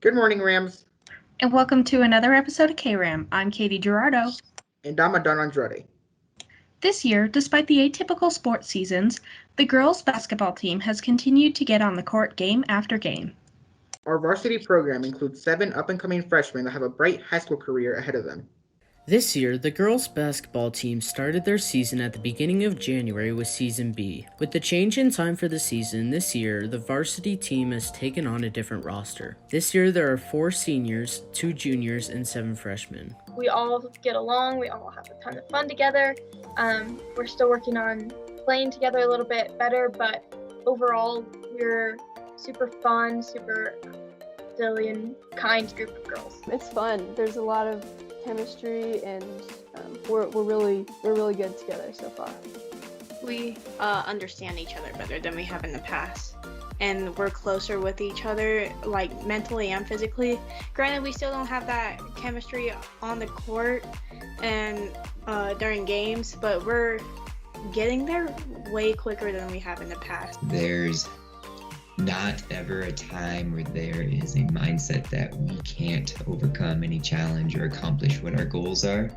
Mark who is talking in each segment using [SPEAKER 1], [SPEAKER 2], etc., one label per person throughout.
[SPEAKER 1] Good morning, Rams.
[SPEAKER 2] And welcome to another episode of Kram. I'm Katie Gerardo.
[SPEAKER 1] And I'm Adon Andrade.
[SPEAKER 2] This year, despite the atypical sports seasons, the girls' basketball team has continued to get on the court game after game.
[SPEAKER 1] Our varsity program includes 7 up-and-coming freshmen that have a bright high school career ahead of them.
[SPEAKER 3] This year, the girls' basketball team started their season at the beginning of January with Season B. With the change in time for the season this year, the varsity team has taken on a different roster. This year, there are 4 seniors, 2 juniors, and 7 freshmen.
[SPEAKER 4] We all get along, we all have a ton of fun together. We're still working on playing together a little bit better, but overall, we're super fun, super silly and kind group of girls.
[SPEAKER 5] It's fun. There's a lot of chemistry, and we're really good together so far.
[SPEAKER 6] We understand each other better than we have in the past, and we're closer with each other, like mentally and physically. Granted, we still don't have that chemistry on the court and during games, but we're getting there way quicker than we have in the past.
[SPEAKER 7] There's not ever a time where there is a mindset that we can't overcome any challenge or accomplish what our goals are.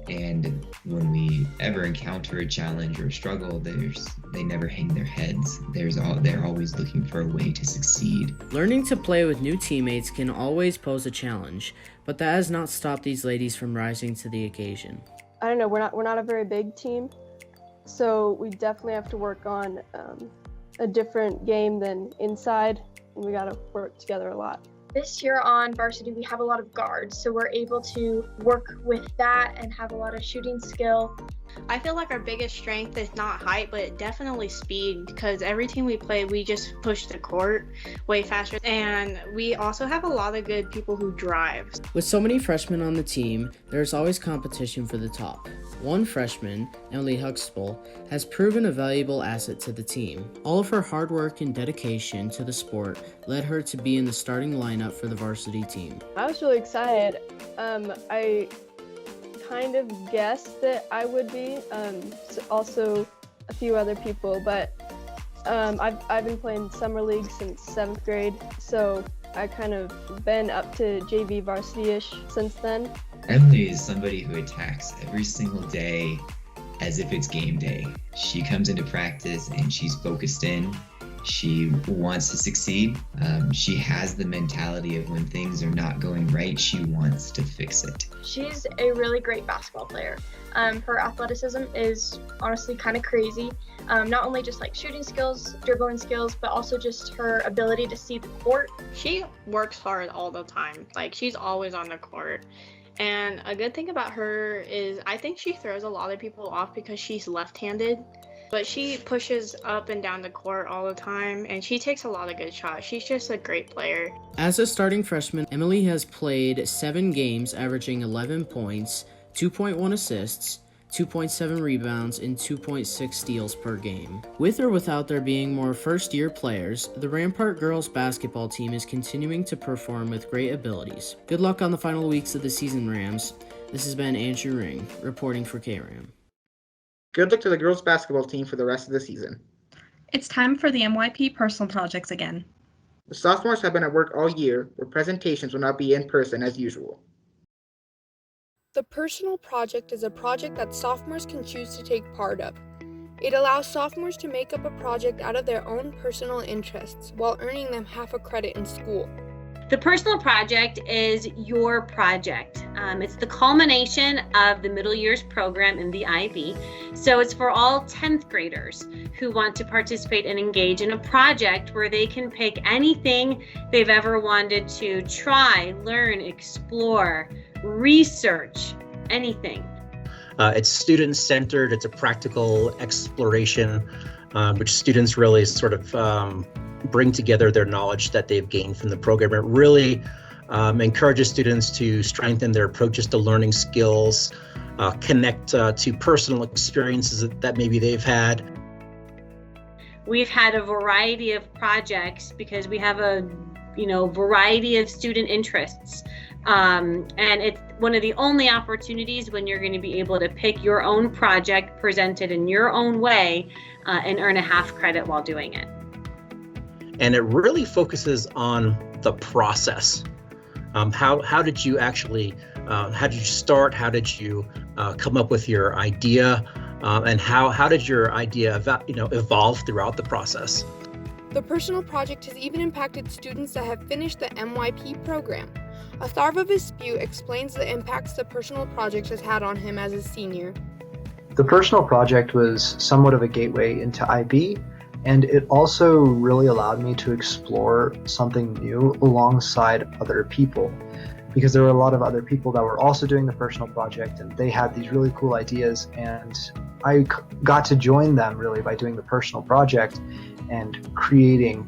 [SPEAKER 7] And when we ever encounter a challenge or a struggle, they never hang their heads. They're always looking for a way to succeed.
[SPEAKER 3] Learning to play with new teammates can always pose a challenge, but that has not stopped these ladies from rising to the occasion.
[SPEAKER 5] I don't know, we're not a very big team, so we definitely have to work on a different game than inside, and we gotta work together a lot.
[SPEAKER 4] This year on varsity, we have a lot of guards, so we're able to work with that and have a lot of shooting skill.
[SPEAKER 6] I feel like our biggest strength is not height, but definitely speed, because every team we play, we just push the court way faster. And we also have a lot of good people who drive.
[SPEAKER 3] With so many freshmen on the team, there's always competition for the top. One freshman, Ellie Hackbarth, has proven a valuable asset to the team. All of her hard work and dedication to the sport led her to be in the starting lineup for the varsity team.
[SPEAKER 5] I was really excited. I kind of guessed that I would be, also a few other people, but I've been playing summer league since 7th grade, so I kind of been up to JV varsity-ish since then.
[SPEAKER 7] Emily is somebody who attacks every single day as if it's game day. She comes into practice and she's focused in. She wants to succeed. She has the mentality of when things are not going right, she wants to fix it.
[SPEAKER 4] She's a really great basketball player. Her athleticism is honestly kind of crazy. Not only just like shooting skills, dribbling skills, but also just her ability to see the court.
[SPEAKER 6] She works hard all the time. Like, she's always on the court. And a good thing about her is I think she throws a lot of people off because she's left-handed. But she pushes up and down the court all the time, and she takes a lot of good shots. She's just a great player.
[SPEAKER 3] As a starting freshman, Emily has played 7 games, averaging 11 points, 2.1 assists, 2.7 rebounds, and 2.6 steals per game. With or without there being more first-year players, the Rampart girls basketball team is continuing to perform with great abilities. Good luck on the final weeks of the season, Rams. This has been Andrew Ring, reporting for KRAM.
[SPEAKER 1] Good luck to the girls' basketball team for the rest of the season.
[SPEAKER 2] It's time for the MYP personal projects again.
[SPEAKER 1] The sophomores have been at work all year, where presentations will not be in person as usual.
[SPEAKER 8] The personal project is a project that sophomores can choose to take part of. It allows sophomores to make up a project out of their own personal interests while earning them half a credit in school.
[SPEAKER 9] The personal project is your project. It's the culmination of the middle years program in the IB. So it's for all 10th graders who want to participate and engage in a project where they can pick anything they've ever wanted to try, learn, explore, research, anything.
[SPEAKER 10] It's student-centered. It's a practical exploration, which students really sort of bring together their knowledge that they've gained from the program. It really encourages students to strengthen their approaches to learning skills, connect to personal experiences that maybe they've had.
[SPEAKER 9] We've had a variety of projects because we have a variety of student interests. And it's one of the only opportunities when you're going to be able to pick your own project, present it in your own way, and earn a half credit while doing it.
[SPEAKER 10] and it really focuses on the process. How did you actually, how did you start? How did you come up with your idea? And how did your idea evolve throughout the process?
[SPEAKER 8] The personal project has even impacted students that have finished the MYP program. Atharva Vespu explains the impacts the personal project has had on him as a senior.
[SPEAKER 11] The personal project was somewhat of a gateway into IB, and it also really allowed me to explore something new alongside other people, because there were a lot of other people that were also doing the personal project, and they had these really cool ideas, and I got to join them really by doing the personal project and creating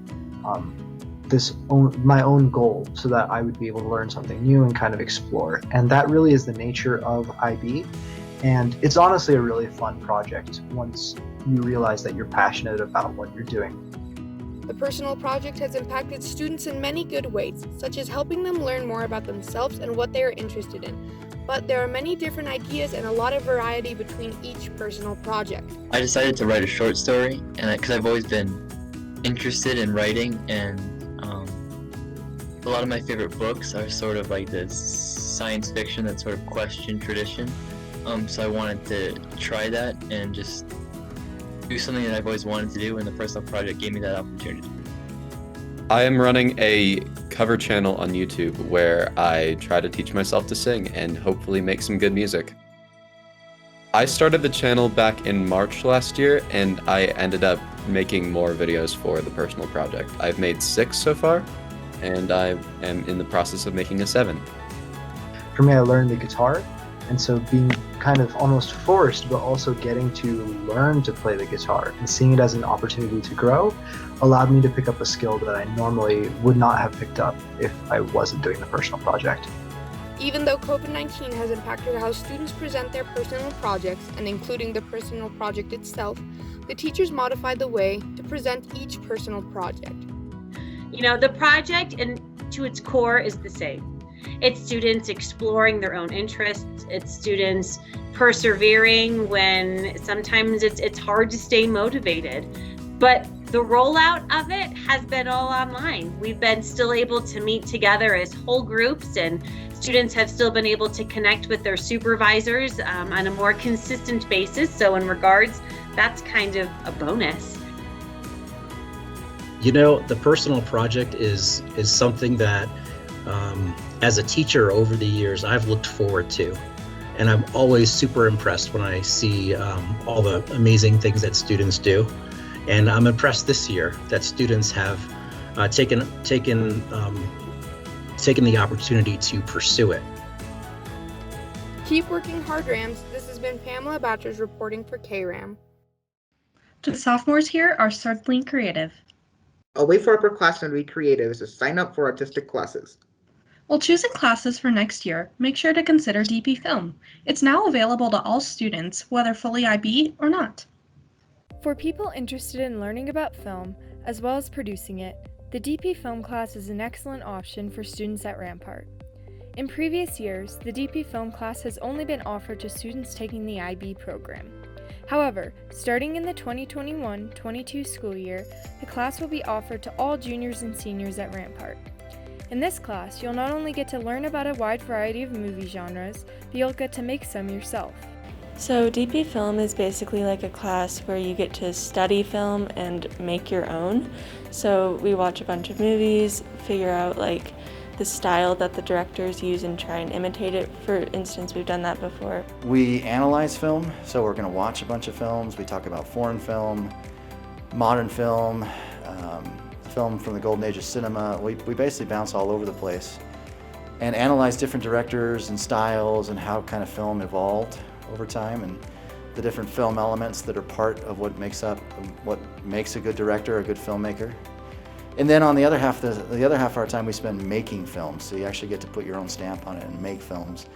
[SPEAKER 11] my own goal so that I would be able to learn something new and kind of explore. And that really is the nature of IB. And it's honestly a really fun project once you realize that you're passionate about what you're doing.
[SPEAKER 8] The personal project has impacted students in many good ways, such as helping them learn more about themselves and what they are interested in. But there are many different ideas and a lot of variety between each personal project.
[SPEAKER 12] I decided to write a short story, and because I've always been interested in writing, and a lot of my favorite books are sort of like this science fiction that sort of question tradition. So I wanted to try that and just do something that I've always wanted to do, and the personal project gave me that opportunity.
[SPEAKER 13] I am running a cover channel on YouTube where I try to teach myself to sing and hopefully make some good music. I started the channel back in March last year, and I ended up making more videos for the personal project. I've made 6 so far, and I am in the process of making a 7th.
[SPEAKER 11] For me, I learned the guitar, and so being kind of almost forced, but also getting to learn to play the guitar and seeing it as an opportunity to grow allowed me to pick up a skill that I normally would not have picked up if I wasn't doing the personal project.
[SPEAKER 8] Even though COVID-19 has impacted how students present their personal projects, and including the personal project itself, the teachers modified the way to present each personal project.
[SPEAKER 9] You know, the project and to its core is the same. It's students exploring their own interests. It's students persevering when sometimes it's hard to stay motivated. But the rollout of it has been all online. We've been still able to meet together as whole groups, and students have still been able to connect with their supervisors on a more consistent basis. So in regards, that's kind of a bonus.
[SPEAKER 10] You know, the personal project is something that as a teacher over the years, I've looked forward to. And I'm always super impressed when I see all the amazing things that students do. And I'm impressed this year that students have taken the opportunity to pursue it.
[SPEAKER 8] Keep working hard, Rams. This has been Pamela Batchers reporting for Kram.
[SPEAKER 2] The sophomores here are certainly creative.
[SPEAKER 1] A way for upperclassmen to be creative is to sign up for artistic classes.
[SPEAKER 2] While choosing classes for next year, make sure to consider DP Film. It's now available to all students, whether fully IB or not.
[SPEAKER 14] For people interested in learning about film, as well as producing it, the DP Film class is an excellent option for students at Rampart. In previous years, the DP Film class has only been offered to students taking the IB program. However, starting in the 2021-22 school year, the class will be offered to all juniors and seniors at Rampart. In this class, you'll not only get to learn about a wide variety of movie genres, but you'll get to make some yourself.
[SPEAKER 15] So DP Film is basically like a class where you get to study film and make your own. So we watch a bunch of movies, figure out like the style that the directors use and try and imitate it. For instance, we've done that before.
[SPEAKER 16] We analyze film, so we're going to watch a bunch of films. We talk about foreign film, modern film, film from the golden age of cinema. We basically bounce all over the place and analyze different directors and styles and how kind of film evolved over time and the different film elements that are part of what makes a good director, a good filmmaker. And then on the other half of our time we spend making films, so you actually get to put your own stamp on it and make films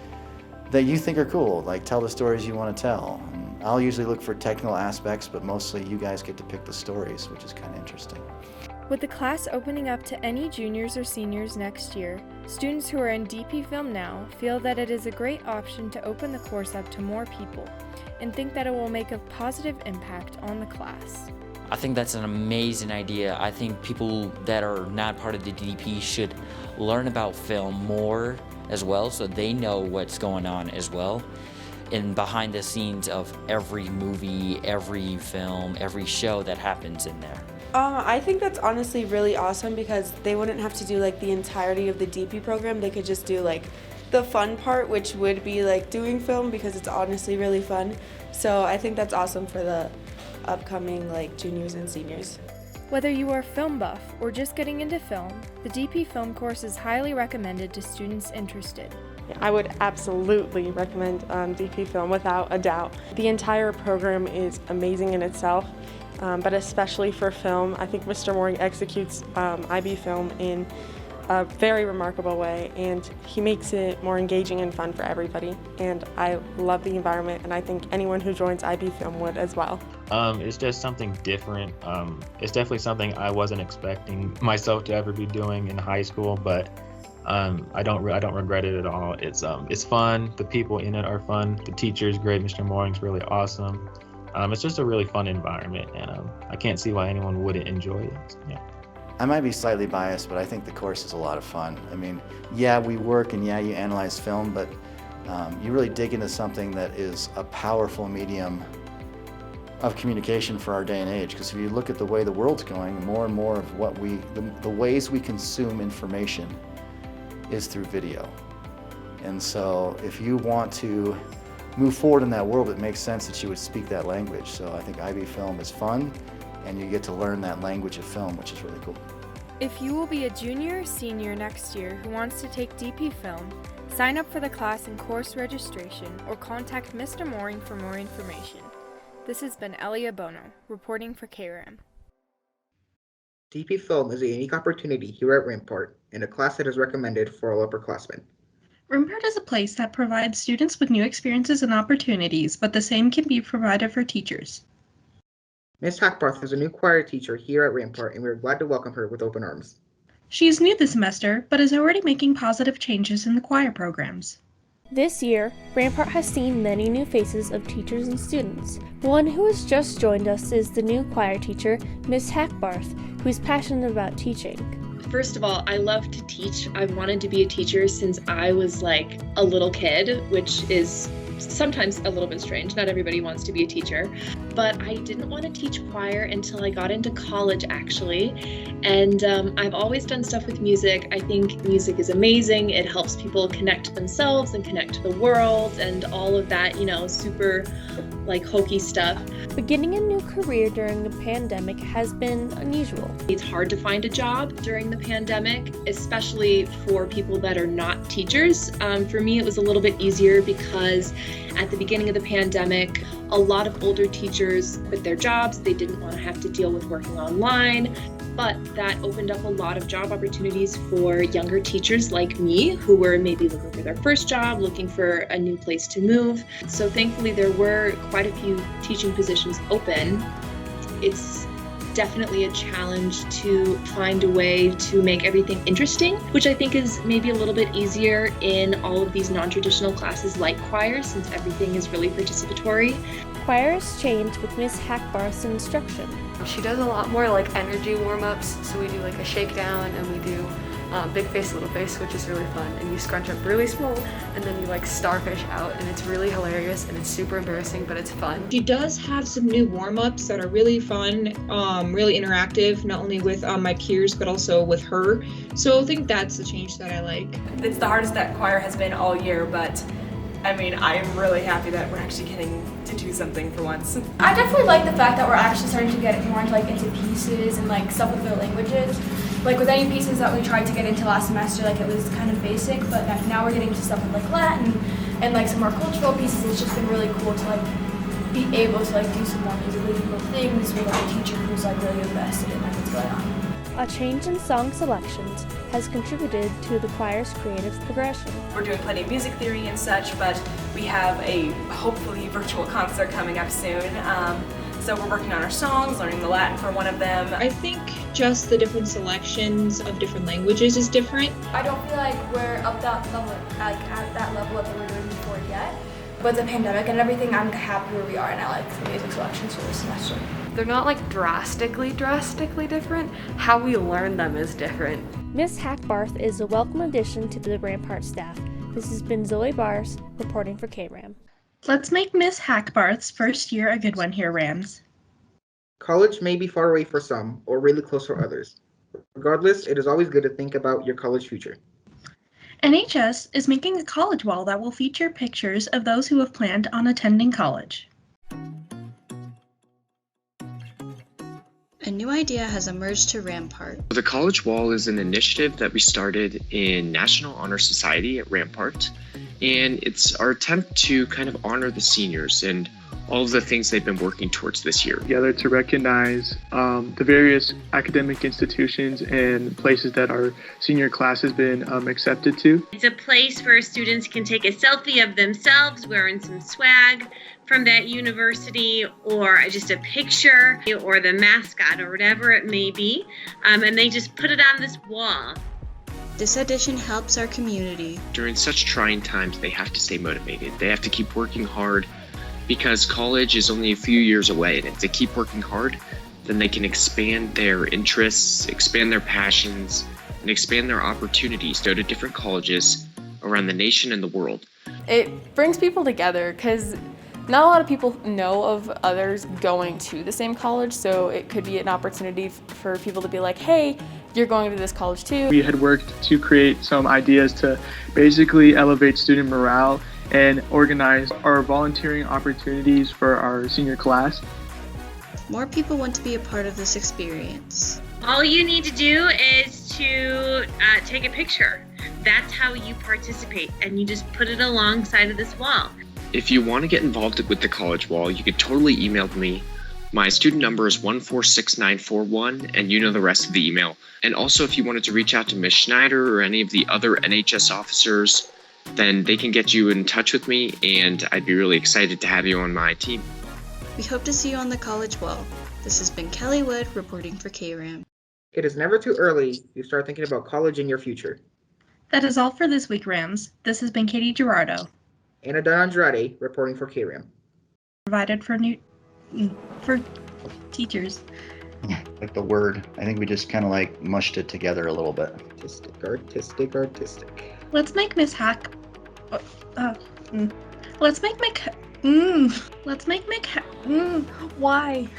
[SPEAKER 16] that you think are cool, like tell the stories you want to tell. And I'll usually look for technical aspects, but mostly you guys get to pick the stories, which is kind of interesting.
[SPEAKER 14] With the class opening up to any juniors or seniors next year, students who are in DP Film now feel that it is a great option to open the course up to more people and think that it will make a positive impact on the class.
[SPEAKER 17] I think that's an amazing idea. I think people that are not part of the DP should learn about film more as well, so they know what's going on as well, and behind the scenes of every movie, every film, every show that happens in there.
[SPEAKER 18] I think that's honestly really awesome because they wouldn't have to do like the entirety of the DP program. They could just do like the fun part, which would be like doing film, because it's honestly really fun. So I think that's awesome for the upcoming like juniors and seniors.
[SPEAKER 14] Whether you are a film buff or just getting into film, the DP film course is highly recommended to students interested.
[SPEAKER 19] I would absolutely recommend DP Film without a doubt. The entire program is amazing in itself, but especially for film, I think Mr. Mooring executes IB Film in a very remarkable way, and he makes it more engaging and fun for everybody. And I love the environment, and I think anyone who joins IB Film would as well.
[SPEAKER 20] It's just something different. It's definitely something I wasn't expecting myself to ever be doing in high school, but I don't regret it at all. It's fun. The people in it are fun. The teacher's great. Mr. Mooring's really awesome. It's just a really fun environment, and I can't see why anyone wouldn't enjoy it. Yeah.
[SPEAKER 16] I might be slightly biased, but I think the course is a lot of fun. I mean, yeah, we work and yeah, you analyze film, but you really dig into something that is a powerful medium of communication for our day and age. Because if you look at the way the world's going, more and more of what the ways we consume information is through video. And so if you want to move forward in that world, it makes sense that you would speak that language. So I think IB Film is fun, and you get to learn that language of film, which is really cool.
[SPEAKER 14] If you will be a junior or senior next year who wants to take DP Film, sign up for the class and course registration or contact Mr. Mooring for more information. This has been Ellie Hackbarth, reporting for Kram.
[SPEAKER 1] DP Film is a unique opportunity here at Rampart and a class that is recommended for all upperclassmen.
[SPEAKER 2] Rampart is a place that provides students with new experiences and opportunities, but the same can be provided for teachers.
[SPEAKER 1] Ms. Hackbarth is a new choir teacher here at Rampart, and we are glad to welcome her with open arms.
[SPEAKER 2] She is new this semester, but is already making positive changes in the choir programs.
[SPEAKER 21] This year, Rampart has seen many new faces of teachers and students. One who has just joined us is the new choir teacher, Ms. Hackbarth, who is passionate about teaching.
[SPEAKER 22] First of all, I love to teach. I've wanted to be a teacher since I was like a little kid, which is sometimes a little bit strange. Not everybody wants to be a teacher, but I didn't want to teach choir until I got into college, actually. And I've always done stuff with music. I think music is amazing. It helps people connect to themselves and connect to the world and all of that, you know, super like hokey stuff.
[SPEAKER 21] Beginning a new career during the pandemic has been unusual.
[SPEAKER 22] It's hard to find a job during the pandemic, especially for people that are not teachers. For me, it was a little bit easier because at the beginning of the pandemic, a lot of older teachers quit their jobs. They didn't want to have to deal with working online, but that opened up a lot of job opportunities for younger teachers like me who were maybe looking for their first job, looking for a new place to move. So thankfully there were quite a few teaching positions open. It's definitely a challenge to find a way to make everything interesting, which I think is maybe a little bit easier in all of these non-traditional classes like choir, since everything is really participatory.
[SPEAKER 21] Choirs changed with Ms. Hackbarth's instruction.
[SPEAKER 23] She does a lot more like energy warm-ups, so we do like a shakedown and we do big face, little face, which is really fun. And you scrunch up really small and then you like starfish out, and it's really hilarious and it's super embarrassing, but it's fun.
[SPEAKER 24] She does have some new warm-ups that are really fun, really interactive, not only with my peers, but also with her. So I think that's the change that I like.
[SPEAKER 25] It's the hardest that choir has been all year, but I mean, I am really happy that we're actually getting to do something for once.
[SPEAKER 26] I definitely like the fact that we're actually starting to get more into pieces and like stuff with the languages. Like with any pieces that we tried to get into last semester, like it was kind of basic, but now we're getting to stuff with like Latin and like some more cultural pieces. It's just been really cool to like be able to like do some more musically difficult things with like a teacher who's like really invested in like what's going on.
[SPEAKER 21] A change in song selections has contributed to the choir's creative progression.
[SPEAKER 25] We're doing plenty of music theory and such, but we have a hopefully virtual concert coming up soon. So we're working on our songs, learning the Latin for one of them.
[SPEAKER 24] I think just the different selections of different languages is different.
[SPEAKER 26] I don't feel like we're up that level, like at that level that we were doing before yet. But the pandemic and everything, I'm happy where we are, and I like the music selections for this semester.
[SPEAKER 3] they're not like drastically different. How we learn them is different.
[SPEAKER 21] Miss Hackbarth is a welcome addition to the Rampart staff. This has been Zoe Bars reporting for KRAM.
[SPEAKER 2] Let's make Miss Hackbarth's first year a good one here, Rams.
[SPEAKER 1] College may be far away for some, or really close for others. Regardless, it is always good to think about your college future.
[SPEAKER 2] NHS is making a college wall that will feature pictures of those who have planned on attending college.
[SPEAKER 4] A new idea has emerged to Rampart.
[SPEAKER 5] The College Wall is an initiative that we started in National Honor Society at Rampart, and it's our attempt to kind of honor the seniors and all of the things they've been working towards this year.
[SPEAKER 6] Together to recognize the various academic institutions and places that our senior class has been accepted to.
[SPEAKER 9] It's a place where students can take a selfie of themselves wearing some swag from that university, or just a picture, or the mascot, or whatever it may be, and they just put it on this wall.
[SPEAKER 4] This edition helps our community.
[SPEAKER 5] During such trying times, they have to stay motivated. They have to keep working hard because college is only a few years away, and if they keep working hard, then they can expand their interests, expand their passions, and expand their opportunities to go to different colleges around the nation and the world.
[SPEAKER 7] It brings people together because not a lot of people know of others going to the same college, so it could be an opportunity for people to be like, hey, you're going to this college too.
[SPEAKER 6] We had worked to create some ideas to basically elevate student morale and organize our volunteering opportunities for our senior class.
[SPEAKER 4] More people want to be a part of this experience.
[SPEAKER 9] All you need to do is to take a picture. That's how you participate, and you just put it alongside of this wall.
[SPEAKER 5] If you want to get involved with the College Wall, you could totally email me. My student number is 146941, and you know the rest of the email. And also, if you wanted to reach out to Ms. Schneider or any of the other NHS officers, then they can get you in touch with me, and I'd be really excited to have you on my team.
[SPEAKER 4] We hope to see you on the College Wall. This has been Kelly Wood reporting for KRAM.
[SPEAKER 1] It is never too early to start thinking about college in your future.
[SPEAKER 2] That is all for this week, Rams. This has been Katie Gerardo.
[SPEAKER 1] Anna Don Andrade reporting for KRAM.
[SPEAKER 2] Provided for teachers.
[SPEAKER 16] Like the word, I think we just kind of like mushed it together a little bit.
[SPEAKER 1] Artistic.
[SPEAKER 2] Let's make Miss Hack. Let's make Mick. Let's make Mick. Why?